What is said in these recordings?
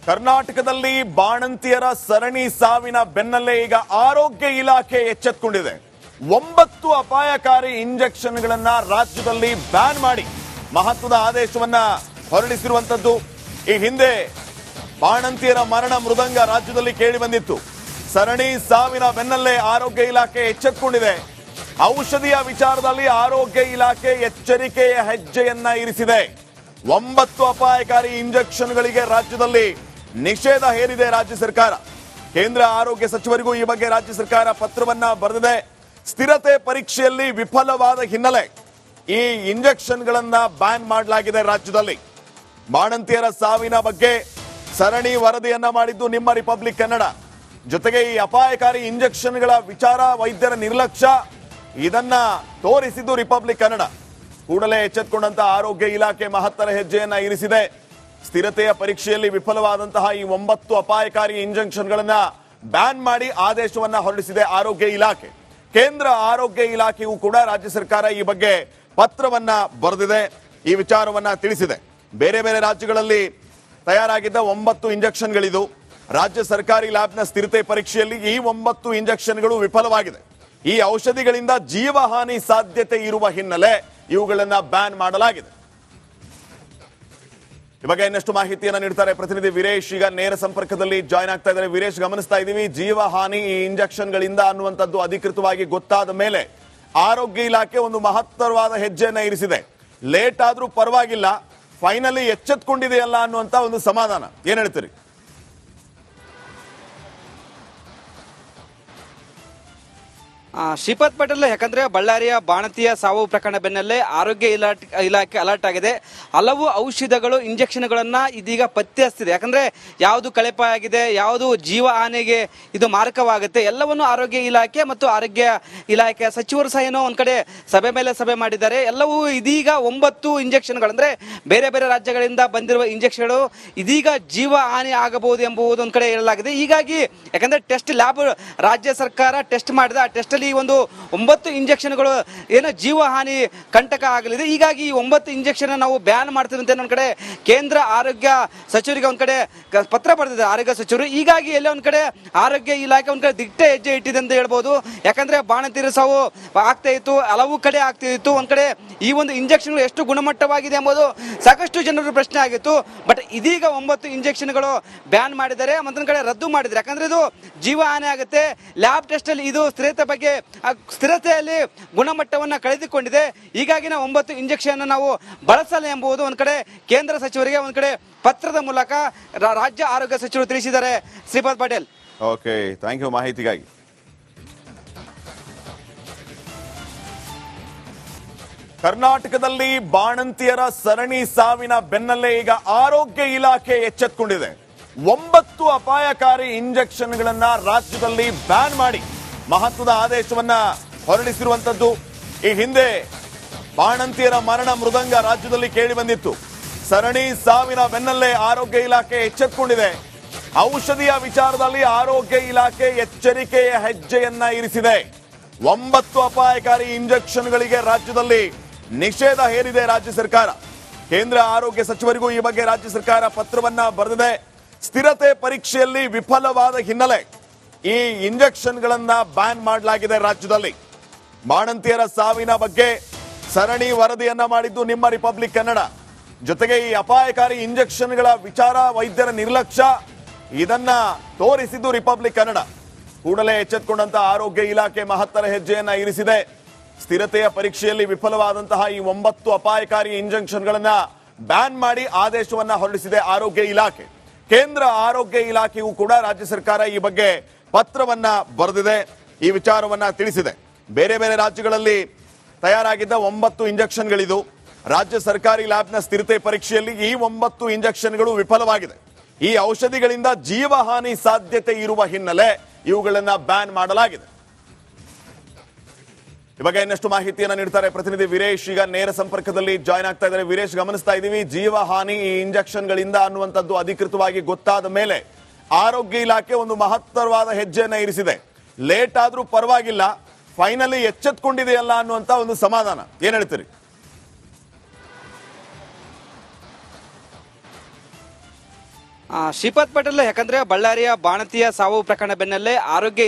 ಕರ್ನಾಟಕದಲ್ಲಿ ಬಾಣಂತಿಯರ ಸರಣಿ ಸಾವಿನ ಬೆನ್ನಲ್ಲೇ ಈಗ ಆರೋಗ್ಯ ಇಲಾಖೆ ಎಚ್ಚೆತ್ತುಕೊಂಡಿದೆ. 9 ಅಪಾಯಕಾರಿ ಇಂಜೆಕ್ಷನ್ಗಳನ್ನ ರಾಜ್ಯದಲ್ಲಿ ಬ್ಯಾನ್ ಮಾಡಿ ಮಹತ್ವದ ಆದೇಶವನ್ನ ಹೊರಡಿಸಿರುವಂತದ್ದು. ಈ ಹಿಂದೆ ಬಾಣಂತಿಯರ ಮರಣ ಮೃದಂಗ ರಾಜ್ಯದಲ್ಲಿ ಕೇಳಿ ಬಂದಿತ್ತು. ಸರಣಿ ಸಾವಿನ ಬೆನ್ನಲ್ಲೇ ಆರೋಗ್ಯ ಇಲಾಖೆ ಎಚ್ಚೆತ್ತುಕೊಂಡಿದೆ. ಔಷಧಿಯ ವಿಚಾರದಲ್ಲಿ ಆರೋಗ್ಯ ಇಲಾಖೆ ಎಚ್ಚರಿಕೆಯ ಹೆಜ್ಜೆಯನ್ನ ಇರಿಸಿದೆ. 9 ಅಪಾಯಕಾರಿ ಇಂಜೆಕ್ಷನ್ಗಳಿಗೆ ರಾಜ್ಯದಲ್ಲಿ ನಿಷೇಧ ಹೇರಿದೆ ರಾಜ್ಯ ಸರ್ಕಾರ. ಕೇಂದ್ರ ಆರೋಗ್ಯ ಸಚಿವರಿಗೂ ಈ ಬಗ್ಗೆ ರಾಜ್ಯ ಸರ್ಕಾರ ಪತ್ರವನ್ನ ಬರೆದಿದೆ. ಸ್ಥಿರತೆ ಪರೀಕ್ಷೆಯಲ್ಲಿ ವಿಫಲವಾದ ಹಿನ್ನೆಲೆ ಈ ಇಂಜೆಕ್ಷನ್ಗಳನ್ನ ಬ್ಯಾನ್ ಮಾಡಲಾಗಿದೆ ರಾಜ್ಯದಲ್ಲಿ. ಬಾಣಂತಿಯರ ಸಾವಿನ ಬಗ್ಗೆ ಸರಣಿ ವರದಿಯನ್ನ ಮಾಡಿದ್ದು ನಿಮ್ಮ ರಿಪಬ್ಲಿಕ್ ಕನ್ನಡ. ಜೊತೆಗೆ ಈ ಅಪಾಯಕಾರಿ ಇಂಜೆಕ್ಷನ್ಗಳ ವಿಚಾರ, ವೈದ್ಯರ ನಿರ್ಲಕ್ಷ್ಯ, ಇದನ್ನ ತೋರಿಸಿದ್ದು ರಿಪಬ್ಲಿಕ್ ಕನ್ನಡ. ಕೂಡಲೇ ಎಚ್ಚೆತ್ತುಕೊಂಡಂತ ಆರೋಗ್ಯ ಇಲಾಖೆ ಮಹತ್ತರ ಹೆಜ್ಜೆಯನ್ನ ಇರಿಸಿದೆ. ಸ್ಥಿರತೆಯ ಪರೀಕ್ಷೆಯಲ್ಲಿ ವಿಫಲವಾದಂತಹ ಈ 9 ಅಪಾಯಕಾರಿ ಇಂಜೆಕ್ಷನ್ಗಳನ್ನ ಬ್ಯಾನ್ ಮಾಡಿ ಆದೇಶವನ್ನ ಹೊರಡಿಸಿದೆ ಆರೋಗ್ಯ ಇಲಾಖೆ. ಕೇಂದ್ರ ಆರೋಗ್ಯ ಇಲಾಖೆಯೂ ಕೂಡ ರಾಜ್ಯ ಸರ್ಕಾರ ಈ ಬಗ್ಗೆ ಪತ್ರವನ್ನ ಬರೆದಿದೆ, ಈ ವಿಚಾರವನ್ನ ತಿಳಿಸಿದೆ. ಬೇರೆ ಬೇರೆ ರಾಜ್ಯಗಳಲ್ಲಿ ತಯಾರಾಗಿದ್ದ 9 ಇಂಜೆಕ್ಷನ್ಗಳಿದು. ರಾಜ್ಯ ಸರ್ಕಾರಿ ಲ್ಯಾಬ್ನ ಸ್ಥಿರತೆ ಪರೀಕ್ಷೆಯಲ್ಲಿ ಈ 9 ಇಂಜೆಕ್ಷನ್ಗಳು ವಿಫಲವಾಗಿದೆ. ಈ ಔಷಧಿಗಳಿಂದ ಜೀವಹಾನಿ ಸಾಧ್ಯತೆ ಇರುವ ಹಿನ್ನೆಲೆ ಇವುಗಳನ್ನ ಬ್ಯಾನ್ ಮಾಡಲಾಗಿದೆ. ಇವಾಗ ಇನ್ನಷ್ಟು ಮಾಹಿತಿಯನ್ನ ನೀಡ್ತಾರೆ ಪ್ರತಿನಿಧಿ ವೀರೇಶ್. ಈಗ ನೇರ ಸಂಪರ್ಕದಲ್ಲಿ ಜಾಯ್ನ್ ಆಗ್ತಾ ಇದ್ದಾರೆ. ವೀರೇಶ್, ಗಮನಿಸ್ತಾ ಇದ್ದೀವಿ, ಜೀವಹಾನಿ ಈ ಇಂಜೆಕ್ಷನ್ಗಳಿಂದ ಅನ್ನುವಂಥದ್ದು ಅಧಿಕೃತವಾಗಿ ಗೊತ್ತಾದ ಮೇಲೆ ಆರೋಗ್ಯ ಇಲಾಖೆ ಒಂದು ಮಹತ್ತರವಾದ ಹೆಜ್ಜೆಯನ್ನ ಇರಿಸಿದೆ. ಲೇಟ್ ಆದ್ರೂ ಪರವಾಗಿಲ್ಲ, ಫೈನಲಿ ಎಚ್ಚೆತ್ತುಕೊಂಡಿದೆಯಲ್ಲ ಅನ್ನುವಂತ ಒಂದು ಸಮಾಧಾನ. ಏನ್ ಹೇಳ್ತೀರಿ? ಶ್ರೀಪಾದ್ ಪಟೇಲ್, ಯಾಕಂದ್ರೆ ಬಳ್ಳಾರಿಯ ಬಾಣಂತಿಯ ಸಾವು ಪ್ರಕರಣ ಬೆನ್ನಲ್ಲೇ ಆರೋಗ್ಯ ಇಲಾಖೆ ಅಲರ್ಟ್ ಆಗಿದೆ. ಹಲವು ಔಷಧಗಳು, ಇಂಜೆಕ್ಷನ್ಗಳನ್ನ ಇದೀಗ ಪತ್ತೆ ಹಚ್ಚಿದೆ. ಯಾಕಂದ್ರೆ ಯಾವುದು ಕಳೆಪಾಯ ಆಗಿದೆ, ಯಾವುದು ಜೀವ ಹಾನಿಗೆ ಇದು ಮಾರಕವಾಗುತ್ತೆ, ಎಲ್ಲವನ್ನು ಆರೋಗ್ಯ ಇಲಾಖೆ ಮತ್ತು ಆರೋಗ್ಯ ಇಲಾಖೆಯ ಸಚಿವರು ಸಹ ಏನೋ ಒಂದ್ ಕಡೆ ಸಭೆ ಮೇಲೆ ಸಭೆ ಮಾಡಿದ್ದಾರೆ. ಎಲ್ಲವೂ ಇದೀಗ 9 ಇಂಜೆಕ್ಷನ್ಗಳಂದ್ರೆ ಬೇರೆ ಬೇರೆ ರಾಜ್ಯಗಳಿಂದ ಬಂದಿರುವ ಇಂಜೆಕ್ಷನ್ಗಳು ಇದೀಗ ಜೀವ ಹಾನಿ ಆಗಬಹುದು ಎಂಬುದು ಒಂದ್ ಕಡೆ ಹೇಳಲಾಗಿದೆ. ಹೀಗಾಗಿ ಯಾಕಂದ್ರೆ ಟೆಸ್ಟ್ ಲ್ಯಾಬ್ ರಾಜ್ಯ ಸರ್ಕಾರ ಟೆಸ್ಟ್ ಮಾಡಿದ, ಆ ಟೆಸ್ಟ್ ಈ ಒಂದು 9 ಇಂಜೆಕ್ಷನ್ಗಳು ಏನೋ ಜೀವ ಹಾನಿ ಕಂಟಕ ಆಗಲಿದೆ. ಹೀಗಾಗಿ ಈ 9 ಇಂಜೆಕ್ಷನ್ ನಾವು ಬ್ಯಾನ್ ಮಾಡ್ತೀವಿ ಅಂತ ಒಂದ್ ಕಡೆ ಕೇಂದ್ರ ಆರೋಗ್ಯ ಸಚಿವರಿಗೆ ಒಂದ್ ಕಡೆ ಪತ್ರ ಬರೆದಿದೆ ಆರೋಗ್ಯ ಸಚಿವರು. ಹೀಗಾಗಿ ಎಲ್ಲ ಒಂದ್ ಕಡೆ ಆರೋಗ್ಯ ಇಲಾಖೆ ಒಂದ್ ಕಡೆ ದಿಟ್ಟ ಹೆಜ್ಜೆ ಇಟ್ಟಿದೆ ಅಂತ ಹೇಳ್ಬೋದು. ಯಾಕಂದ್ರೆ ಬಾಣಂತಿಯರ ಸಾವು ಆಗ್ತಾ ಇತ್ತು, ಹಲವು ಕಡೆ ಆಗ್ತಿತ್ತು. ಒಂದ್ ಕಡೆ ಈ ಒಂದು ಇಂಜೆಕ್ಷನ್ ಎಷ್ಟು ಗುಣಮಟ್ಟವಾಗಿದೆ ಎಂಬುದು ಸಾಕಷ್ಟು ಜನರು ಪ್ರಶ್ನೆ ಆಗಿತ್ತು. ಬಟ್ ಇದೀಗ 9 ಇಂಜೆಕ್ಷನ್ಗಳು ಬ್ಯಾನ್ ಮಾಡಿದ್ದಾರೆ, ಮತ್ತೊಂದ್ ಕಡೆ ರದ್ದು ಮಾಡಿದ್ದಾರೆ. ಯಾಕಂದ್ರೆ ಇದು ಜೀವ ಹಾನಿ ಆಗುತ್ತೆ. ಲ್ಯಾಬ್ ಟೆಸ್ಟ್ ಅಲ್ಲಿ ಇದು ಸ್ಥಿರತೆ ಬಗ್ಗೆ ಸ್ಥಿರತೆಯಲ್ಲಿ ಗುಣಮಟ್ಟವನ್ನು ಕಳೆದುಕೊಂಡಿದೆ. ಹೀಗಾಗಿ ನಾವು 9 ಇಂಜೆಕ್ಷನ್ ನಾವು ಬಳಸಲ್ಲ ಎಂಬುದು ಒಂದ್ ಕಡೆ ಕೇಂದ್ರ ಸಚಿವರಿಗೆ ಒಂದ್ ಕಡೆ ಪತ್ರದ ಮೂಲಕ ರಾಜ್ಯ ಆರೋಗ್ಯ ಸಚಿವರು ತಿಳಿಸಿದ್ದಾರೆ. Shripad Patel, okay, thank you ಮಾಹಿತಿಗಾಗಿ. ಕರ್ನಾಟಕದಲ್ಲಿ ಬಾಣಂತಿಯರ ಸರಣಿ ಸಾವಿನ ಬೆನ್ನಲ್ಲೇ ಈಗ ಆರೋಗ್ಯ ಇಲಾಖೆ ಎಚ್ಚೆತ್ತುಕೊಂಡಿದೆ. 9 ಅಪಾಯಕಾರಿ ಇಂಜೆಕ್ಷನ್ಗಳನ್ನ ರಾಜ್ಯದಲ್ಲಿ ಬ್ಯಾನ್ ಮಾಡಿ ಮಹತ್ವದ ಆದೇಶವನ್ನ ಹೊರಡಿಸಿರುವಂತದ್ದು. ಈ ಹಿಂದೆ ಬಾಣಂತಿಯರ ಮರಣ ಮೃದಂಗ ರಾಜ್ಯದಲ್ಲಿ ಕೇಳಿ ಬಂದಿತ್ತು. ಸರಣಿ ಸಾವಿನ ಬೆನ್ನಲ್ಲೇ ಆರೋಗ್ಯ ಇಲಾಖೆ ಎಚ್ಚೆತ್ತುಕೊಂಡಿದೆ. ಔಷಧಿಯ ವಿಚಾರದಲ್ಲಿ ಆರೋಗ್ಯ ಇಲಾಖೆ ಎಚ್ಚರಿಕೆಯ ಹೆಜ್ಜೆಯನ್ನ ಇರಿಸಿದೆ. 9 ಅಪಾಯಕಾರಿ ಇಂಜೆಕ್ಷನ್ಗಳಿಗೆ ರಾಜ್ಯದಲ್ಲಿ ನಿಷೇಧ ಹೇರಿದೆ ರಾಜ್ಯ ಸರ್ಕಾರ. ಕೇಂದ್ರ ಆರೋಗ್ಯ ಸಚಿವರಿಗೂ ಈ ಬಗ್ಗೆ ರಾಜ್ಯ ಸರ್ಕಾರ ಪತ್ರವನ್ನ ಬರೆದಿದೆ. ಸ್ಥಿರತೆ ಪರೀಕ್ಷೆಯಲ್ಲಿ ವಿಫಲವಾದ ಹಿನ್ನೆಲೆ ಈ ಇಂಜೆಕ್ಷನ್ಗಳನ್ನ ಬ್ಯಾನ್ ಮಾಡಲಾಗಿದೆ ರಾಜ್ಯದಲ್ಲಿ. ಬಾಣಂತಿಯರ ಸಾವಿನ ಬಗ್ಗೆ ಸರಣಿ ವರದಿಯನ್ನ ಮಾಡಿದ್ದು ನಿಮ್ಮ ರಿಪಬ್ಲಿಕ್ ಕನ್ನಡ. ಜೊತೆಗೆ ಈ ಅಪಾಯಕಾರಿ ಇಂಜೆಕ್ಷನ್ಗಳ ವಿಚಾರ, ವೈದ್ಯರ ನಿರ್ಲಕ್ಷ್ಯ, ಇದನ್ನ ತೋರಿಸಿದ್ದು ರಿಪಬ್ಲಿಕ್ ಕನ್ನಡ. ಕೂಡಲೇ ಎಚ್ಚೆತ್ತುಕೊಂಡಂತ ಆರೋಗ್ಯ ಇಲಾಖೆ ಮಹತ್ತರ ಹೆಜ್ಜೆಯನ್ನ ಇರಿಸಿದೆ. ಸ್ಥಿರತೆಯ ಪರೀಕ್ಷೆಯಲ್ಲಿ ವಿಫಲವಾದಂತಹ ಈ 9 ಅಪಾಯಕಾರಿ ಇಂಜೆಕ್ಷನ್ಗಳನ್ನ ಬ್ಯಾನ್ ಮಾಡಿ ಆದೇಶವನ್ನ ಹೊರಡಿಸಿದೆ ಆರೋಗ್ಯ ಇಲಾಖೆ. ಕೇಂದ್ರ ಆರೋಗ್ಯ ಇಲಾಖೆಯೂ ಕೂಡ ರಾಜ್ಯ ಸರ್ಕಾರ ಈ ಬಗ್ಗೆ ಪತ್ರವನ್ನ ಬರೆದಿದೆ, ಈ ವಿಚಾರವನ್ನ ತಿಳಿಸಿದೆ. ಬೇರೆ ಬೇರೆ ರಾಜ್ಯಗಳಲ್ಲಿ ತಯಾರಾಗಿದ್ದ 9 ಇಂಜೆಕ್ಷನ್ಗಳಿದು. ರಾಜ್ಯ ಸರ್ಕಾರಿ ಲ್ಯಾಬ್ನ ಸ್ಥಿರತೆ ಪರೀಕ್ಷೆಯಲ್ಲಿ ಈ 9 ಇಂಜೆಕ್ಷನ್ಗಳು ವಿಫಲವಾಗಿದೆ. ಈ ಔಷಧಿಗಳಿಂದ ಜೀವಹಾನಿ ಸಾಧ್ಯತೆ ಇರುವ ಹಿನ್ನೆಲೆ ಇವುಗಳನ್ನ ಬ್ಯಾನ್ ಮಾಡಲಾಗಿದೆ. ಇವಾಗ ಇನ್ನಷ್ಟು ಮಾಹಿತಿಯನ್ನ ನೀಡ್ತಾರೆ ಪ್ರತಿನಿಧಿ ವೀರೇಶ್. ಈಗ ನೇರ ಸಂಪರ್ಕದಲ್ಲಿ ಜಾಯ್ನ್ ಆಗ್ತಾ ಇದ್ದಾರೆ. ವೀರೇಶ್, ಗಮನಿಸ್ತಾ ಇದ್ದೀವಿ, ಜೀವಹಾನಿ ಈ ಇಂಜೆಕ್ಷನ್ಗಳಿಂದ ಅನ್ನುವಂಥದ್ದು ಅಧಿಕೃತವಾಗಿ ಗೊತ್ತಾದ ಮೇಲೆ ಆರೋಗ್ಯ ಇಲಾಖೆ ಒಂದು ಮಹತ್ತರವಾದ ಹೆಜ್ಜೆಯನ್ನ ಇರಿಸಿದೆ. ಲೇಟ್ ಆದ್ರೂ ಪರವಾಗಿಲ್ಲ, ಫೈನಲಿ ಎಚ್ಚೆತ್ತುಕೊಂಡಿದೆಯಲ್ಲ ಅನ್ನುವಂತ ಒಂದು ಸಮಾಧಾನ. ಏನ್ ಹೇಳ್ತೀರಿ? ಶ್ರೀಪಾದ್ ಪಟೇಲ್ ಯಾಕಂದ್ರೆ ಬಳ್ಳಾರಿಯ ಬಾಣಂತಿಯ ಸಾವು ಪ್ರಕರಣ ಬೆನ್ನಲ್ಲೇ ಆರೋಗ್ಯ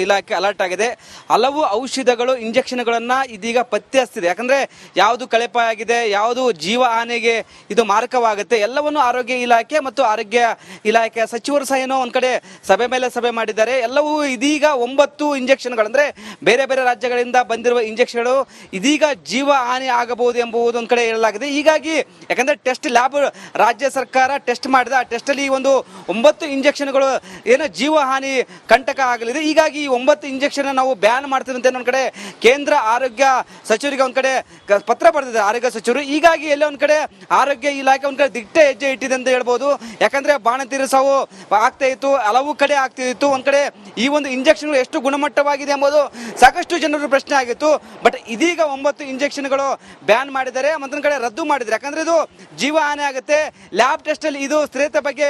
ಇಲಾಖೆ ಅಲರ್ಟ್ ಆಗಿದೆ. ಹಲವು ಔಷಧಗಳು ಇಂಜೆಕ್ಷನ್ಗಳನ್ನ ಇದೀಗ ಪತ್ತೆ ಹಚ್ತಿದೆ. ಯಾಕಂದ್ರೆ ಯಾವುದು ಕಳೆಪಾಯ ಆಗಿದೆ, ಯಾವುದು ಜೀವ ಹಾನಿಗೆ ಇದು ಮಾರಕವಾಗುತ್ತೆ, ಎಲ್ಲವನ್ನು ಆರೋಗ್ಯ ಇಲಾಖೆ ಮತ್ತು ಆರೋಗ್ಯ ಇಲಾಖೆ ಸಚಿವರು ಸಹ ಏನೋ ಒಂದ್ ಕಡೆ ಸಭೆ ಮೇಲೆ ಸಭೆ ಮಾಡಿದ್ದಾರೆ. ಎಲ್ಲವೂ ಇದೀಗ 9 ಇಂಜೆಕ್ಷನ್ಗಳು ಅಂದ್ರೆ ಬೇರೆ ಬೇರೆ ರಾಜ್ಯಗಳಿಂದ ಬಂದಿರುವ ಇಂಜೆಕ್ಷನ್ಗಳು ಇದೀಗ ಜೀವ ಹಾನಿ ಆಗಬಹುದು ಎಂಬುದು ಒಂದ್ ಕಡೆ ಹೇಳಲಾಗಿದೆ. ಹೀಗಾಗಿ ಯಾಕಂದ್ರೆ ಟೆಸ್ಟ್ ಲ್ಯಾಬ್ ರಾಜ್ಯ ಸರ್ಕಾರ ಟೆಸ್ಟ್ ಮಾಡಿದ ಆ ಟೆಸ್ಟ್ ಈ ಒಂದು 9 ಇಂಜೆಕ್ಷನ್ಗಳು ಏನೋ ಜೀವ ಹಾನಿ ಕಂಟಕ ಆಗಲಿದೆ. ಹೀಗಾಗಿ ಈ 9 ಇಂಜೆಕ್ಷನ್ ನಾವು ಬ್ಯಾನ್ ಮಾಡ್ತೀವಿ ಅಂತ ಒಂದ್ ಕಡೆ ಕೇಂದ್ರ ಆರೋಗ್ಯ ಸಚಿವರಿಗೆ ಒಂದ್ ಕಡೆ ಪತ್ರ ಬರೆದಿದೆ ಆರೋಗ್ಯ ಸಚಿವರು. ಹೀಗಾಗಿ ಎಲ್ಲ ಒಂದ್ ಕಡೆ ಆರೋಗ್ಯ ಇಲಾಖೆ ಒಂದ್ ಕಡೆ ದಿಟ್ಟ ಹೆಜ್ಜೆ ಇಟ್ಟಿದೆ ಅಂತ ಹೇಳ್ಬೋದು. ಯಾಕಂದ್ರೆ ಬಾಣಂತಿಯರ ಸಾವು ಆಗ್ತಾ ಇತ್ತು, ಹಲವು ಕಡೆ ಆಗ್ತಿತ್ತು. ಒಂದ್ ಕಡೆ ಈ ಒಂದು ಇಂಜೆಕ್ಷನ್ ಎಷ್ಟು ಗುಣಮಟ್ಟವಾಗಿದೆ ಎಂಬುದು ಸಾಕಷ್ಟು ಜನರು ಪ್ರಶ್ನೆ ಆಗಿತ್ತು. ಬಟ್ ಇದೀಗ 9 ಇಂಜೆಕ್ಷನ್ಗಳು ಬ್ಯಾನ್ ಮಾಡಿದ್ದಾರೆ, ಮತ್ತೊಂದ್ ಕಡೆ ರದ್ದು ಮಾಡಿದ್ದಾರೆ. ಯಾಕಂದ್ರೆ ಇದು ಜೀವ ಹಾನಿ ಆಗುತ್ತೆ. ಲ್ಯಾಬ್ ಟೆಸ್ಟ್ ಅಲ್ಲಿ ಇದು ಸ್ಥಿರತೆ ಬಗ್ಗೆ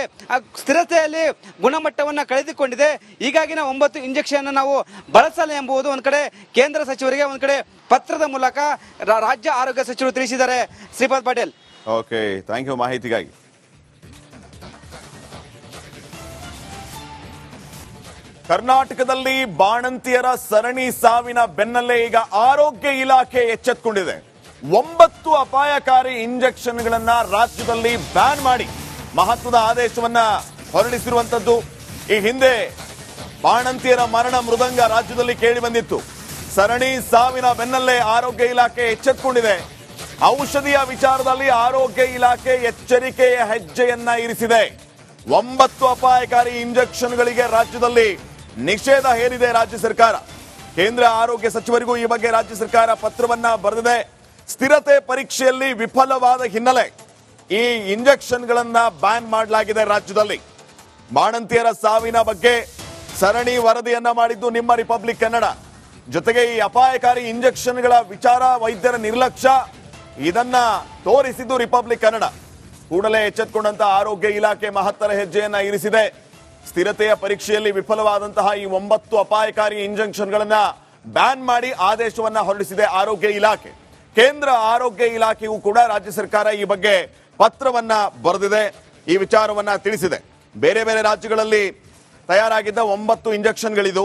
ಸ್ಥಿರತೆಯಲ್ಲಿ ಗುಣಮಟ್ಟವನ್ನು ಕಳೆದುಕೊಂಡಿದೆ. ಹೀಗಾಗಿ ನಾವು 9 ಇಂಜೆಕ್ಷನ್ ನಾವು ಬಳಸಲ್ಲ ಎಂಬುದು ಒಂದ್ ಕಡೆ ಕೇಂದ್ರ ಸಚಿವರಿಗೆ ಒಂದ್ ಕಡೆ ಪತ್ರದ ಮೂಲಕ ರಾಜ್ಯ ಆರೋಗ್ಯ ಸಚಿವರು ತಿಳಿಸಿದ್ದಾರೆ. Shripad Patel. Okay, thank you ಮಾಹಿತಿಗಾಗಿ. ಕರ್ನಾಟಕದಲ್ಲಿ ಬಾಣಂತಿಯರ ಸರಣಿ ಸಾವಿನ ಬೆನ್ನಲ್ಲೇ ಈಗ ಆರೋಗ್ಯ ಇಲಾಖೆ ಎಚ್ಚೆತ್ತುಕೊಂಡಿದೆ. 9 ಅಪಾಯಕಾರಿ ಇಂಜೆಕ್ಷನ್ಗಳನ್ನ ರಾಜ್ಯದಲ್ಲಿ ಬ್ಯಾನ್ ಮಾಡಿ ಮಹತ್ವದ ಆದೇಶವನ್ನ ಹೊರಡಿಸಿರುವಂತದ್ದು. ಈ ಹಿಂದೆ ಬಾಣಂತಿಯರ ಮರಣ ಮೃದಂಗ ರಾಜ್ಯದಲ್ಲಿ ಕೇಳಿ ಬಂದಿತ್ತು. ಸರಣಿ ಸಾವಿನ ಬೆನ್ನಲ್ಲೇ ಆರೋಗ್ಯ ಇಲಾಖೆ ಎಚ್ಚೆತ್ತುಕೊಂಡಿದೆ. ಔಷಧಿಯ ವಿಚಾರದಲ್ಲಿ ಆರೋಗ್ಯ ಇಲಾಖೆ ಎಚ್ಚರಿಕೆಯ ಹೆಜ್ಜೆಯನ್ನ ಇರಿಸಿದೆ. 9 ಅಪಾಯಕಾರಿ ಇಂಜೆಕ್ಷನ್ಗಳಿಗೆ ರಾಜ್ಯದಲ್ಲಿ ನಿಷೇಧ ಹೇರಿದೆ ರಾಜ್ಯ ಸರ್ಕಾರ. ಕೇಂದ್ರ ಆರೋಗ್ಯ ಸಚಿವರಿಗೂ ಈ ಬಗ್ಗೆ ರಾಜ್ಯ ಸರ್ಕಾರ ಪತ್ರವನ್ನ ಬರೆದಿದೆ. ಸ್ಥಿರತೆ ಪರೀಕ್ಷೆಯಲ್ಲಿ ವಿಫಲವಾದ ಹಿನ್ನೆಲೆ ಈ ಇಂಜೆಕ್ಷನ್ಗಳನ್ನ ಬ್ಯಾನ್ ಮಾಡಲಾಗಿದೆ ರಾಜ್ಯದಲ್ಲಿ. ಬಾಣಂತಿಯರ ಸಾವಿನ ಬಗ್ಗೆ ಸರಣಿ ವರದಿಯನ್ನ ಮಾಡಿದ್ದು ನಿಮ್ಮ ರಿಪಬ್ಲಿಕ್ ಕನ್ನಡ. ಜೊತೆಗೆ ಈ ಅಪಾಯಕಾರಿ ಇಂಜೆಕ್ಷನ್ಗಳ ವಿಚಾರ, ವೈದ್ಯರ ನಿರ್ಲಕ್ಷ್ಯ, ಇದನ್ನ ತೋರಿಸಿದ್ದು ರಿಪಬ್ಲಿಕ್ ಕನ್ನಡ. ಕೂಡಲೇ ಎಚ್ಚೆತ್ತುಕೊಂಡಂತ ಆರೋಗ್ಯ ಇಲಾಖೆ ಮಹತ್ತರ ಹೆಜ್ಜೆಯನ್ನ ಇರಿಸಿದೆ. ಸ್ಥಿರತೆಯ ಪರೀಕ್ಷೆಯಲ್ಲಿ ವಿಫಲವಾದಂತಹ ಈ 9 ಅಪಾಯಕಾರಿ ಇಂಜೆಕ್ಷನ್ಗಳನ್ನ ಬ್ಯಾನ್ ಮಾಡಿ ಆದೇಶವನ್ನ ಹೊರಡಿಸಿದೆ ಆರೋಗ್ಯ ಇಲಾಖೆ. ಕೇಂದ್ರ ಆರೋಗ್ಯ ಇಲಾಖೆಯೂ ಕೂಡ ರಾಜ್ಯ ಸರ್ಕಾರ ಈ ಬಗ್ಗೆ ಪತ್ರವನ್ನ ಬರೆದಿದೆ, ಈ ವಿಚಾರವನ್ನ ತಿಳಿಸಿದೆ. ಬೇರೆ ಬೇರೆ ರಾಜ್ಯಗಳಲ್ಲಿ ತಯಾರಾಗಿದ್ದ 9 ಇಂಜೆಕ್ಷನ್ಗಳಿದು.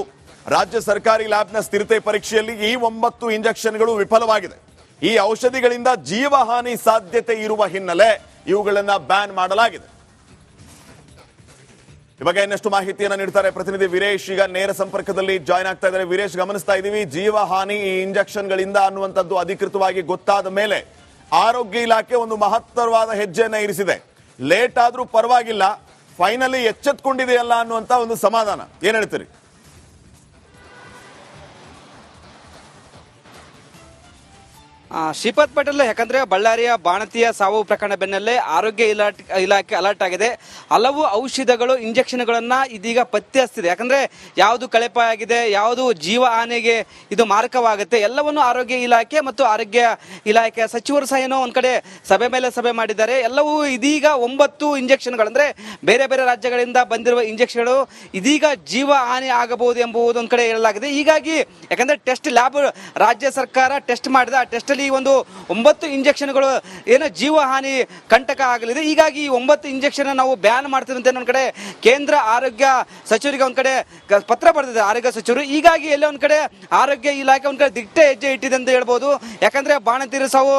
ರಾಜ್ಯ ಸರ್ಕಾರಿ ಲ್ಯಾಬ್ನ ಸ್ಥಿರತೆ ಪರೀಕ್ಷೆಯಲ್ಲಿ ಈ 9 ಇಂಜೆಕ್ಷನ್ಗಳು ವಿಫಲವಾಗಿದೆ. ಈ ಔಷಧಿಗಳಿಂದ ಜೀವಹಾನಿ ಸಾಧ್ಯತೆ ಇರುವ ಹಿನ್ನೆಲೆ ಇವುಗಳನ್ನ ಬ್ಯಾನ್ ಮಾಡಲಾಗಿದೆ. ಈ ಬಗ್ಗೆ ಇನ್ನಷ್ಟು ಮಾಹಿತಿಯನ್ನ ನೀಡ್ತಾರೆ ಪ್ರತಿನಿಧಿ ವೀರೇಶ್. ಈಗ ನೇರ ಸಂಪರ್ಕದಲ್ಲಿ ಜಾಯ್ನ್ ಆಗ್ತಾ ಇದ್ದಾರೆ. ವೀರೇಶ್, ಗಮನಿಸ್ತಾ ಇದ್ದೀವಿ ಜೀವಹಾನಿ ಈ ಇಂಜೆಕ್ಷನ್ಗಳಿಂದ ಅನ್ನುವಂಥದ್ದು ಅಧಿಕೃತವಾಗಿ ಗೊತ್ತಾದ ಮೇಲೆ ಆರೋಗ್ಯ ಇಲಾಖೆ ಒಂದು ಮಹತ್ತರವಾದ ಹೆಜ್ಜೆಯನ್ನ ಇರಿಸಿದೆ. ಲೇಟ್ ಆದ್ರೂ ಪರವಾಗಿಲ್ಲ, ಫೈನಲಿ ಎಚ್ಚೆತ್ಕೊಂಡಿದೆಯಲ್ಲ ಅನ್ನುವಂತ ಒಂದು ಸಮಾಧಾನ. ಏನ್ ಹೇಳ್ತೀರಿ? ಶ್ರೀಪಾದ್ ಪಟೇಲ್ ಯಾಕಂದ್ರೆ ಬಳ್ಳಾರಿಯ ಬಾಣಂತಿಯ ಸಾವು ಪ್ರಕರಣ ಬೆನ್ನಲ್ಲೇ ಆರೋಗ್ಯ ಇಲಾಖೆ ಅಲರ್ಟ್ ಆಗಿದೆ. ಹಲವು ಔಷಧಗಳು ಇಂಜೆಕ್ಷನ್ಗಳನ್ನ ಇದೀಗ ಪತ್ತೆ ಹಚ್ತಿದೆ. ಯಾಕಂದ್ರೆ ಯಾವುದು ಕಳೆಪಾಯ ಆಗಿದೆ, ಯಾವುದು ಜೀವ ಹಾನಿಗೆ ಇದು ಮಾರಕವಾಗುತ್ತೆ, ಎಲ್ಲವನ್ನು ಆರೋಗ್ಯ ಇಲಾಖೆ ಮತ್ತು ಆರೋಗ್ಯ ಇಲಾಖೆ ಸಚಿವರು ಸಹ ಏನೋ ಒಂದ್ ಕಡೆ ಸಭೆ ಮೇಲೆ ಸಭೆ ಮಾಡಿದ್ದಾರೆ. ಎಲ್ಲವೂ ಇದೀಗ 9 ಇಂಜೆಕ್ಷನ್ಗಳು ಅಂದ್ರೆ ಬೇರೆ ಬೇರೆ ರಾಜ್ಯಗಳಿಂದ ಬಂದಿರುವ ಇಂಜೆಕ್ಷನ್ಗಳು ಇದೀಗ ಜೀವ ಹಾನಿ ಆಗಬಹುದು ಎಂಬುದು ಒಂದ್ ಕಡೆ ಹೇಳಲಾಗಿದೆ. ಹೀಗಾಗಿ ಯಾಕಂದ್ರೆ ಟೆಸ್ಟ್ ಲ್ಯಾಬ್ ರಾಜ್ಯ ಸರ್ಕಾರ ಟೆಸ್ಟ್ ಮಾಡಿದ ಆ ಟೆಸ್ಟ್ ಈ ಒಂದು 9 ಇಂಜೆಕ್ಷನ್ಗಳು ಏನೋ ಜೀವ ಹಾನಿ ಕಂಟಕ ಆಗಲಿದೆ. ಹೀಗಾಗಿ ಈ 9 ಇಂಜೆಕ್ಷನ್ ನಾವು ಬ್ಯಾನ್ ಮಾಡ್ತೀವಿ ಅಂತ ಒಂದ್ ಕಡೆ ಕೇಂದ್ರ ಆರೋಗ್ಯ ಸಚಿವರಿಗೆ ಒಂದ್ ಕಡೆ ಪತ್ರ ಬರೆದಿದೆ ಆರೋಗ್ಯ ಸಚಿವರು. ಹೀಗಾಗಿ ಎಲ್ಲ ಒಂದ್ ಕಡೆ ಆರೋಗ್ಯ ಇಲಾಖೆ ಒಂದ್ ಕಡೆ ದಿಟ್ಟ ಹೆಜ್ಜೆ ಇಟ್ಟಿದೆ ಅಂತ ಹೇಳ್ಬೋದು. ಯಾಕಂದ್ರೆ ಬಾಣಂತಿಯರ ಸಾವು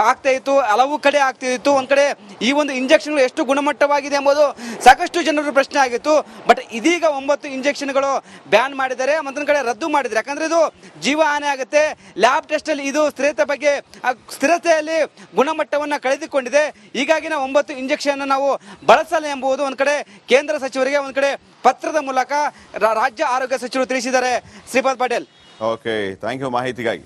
ಆಗ್ತಾ ಇತ್ತು, ಹಲವು ಕಡೆ ಆಗ್ತಿತ್ತು. ಒಂದ್ ಕಡೆ ಈ ಒಂದು ಇಂಜೆಕ್ಷನ್ ಎಷ್ಟು ಗುಣಮಟ್ಟವಾಗಿದೆ ಎಂಬುದು ಸಾಕಷ್ಟು ಜನರು ಪ್ರಶ್ನೆ ಆಗಿತ್ತು. ಬಟ್ ಇದೀಗ 9 ಇಂಜೆಕ್ಷನ್ಗಳು ಬ್ಯಾನ್ ಮಾಡಿದ್ದಾರೆ, ಮತ್ತೊಂದ್ ಕಡೆ ರದ್ದು ಮಾಡಿದ್ದಾರೆ. ಯಾಕಂದ್ರೆ ಇದು ಜೀವ ಹಾನಿ ಆಗುತ್ತೆ. ಲ್ಯಾಬ್ ಟೆಸ್ಟ್ ಅಲ್ಲಿ ಇದು ಸ್ಥಿರತೆ ಬಗ್ಗೆ ಸ್ಥಿರತೆಯಲ್ಲಿ ಗುಣಮಟ್ಟವನ್ನ ಕಳೆದುಕೊಂಡಿದೆ. ಹೀಗಾಗಿ ನಾವು 9 ಇಂಜೆಕ್ಷನ್ ನಾವು ಬಳಸಲ್ಲ ಎಂಬುದು ಒಂದ್ ಕಡೆ ಕೇಂದ್ರ ಸಚಿವರಿಗೆ ಒಂದ್ ಕಡೆ ಪತ್ರದ ಮೂಲಕ ರಾಜ್ಯ ಆರೋಗ್ಯ ಸಚಿವರು ತಿಳಿಸಿದ್ದಾರೆ. Shripad Patel. Okay, thank you ಮಾಹಿತಿಗಾಗಿ.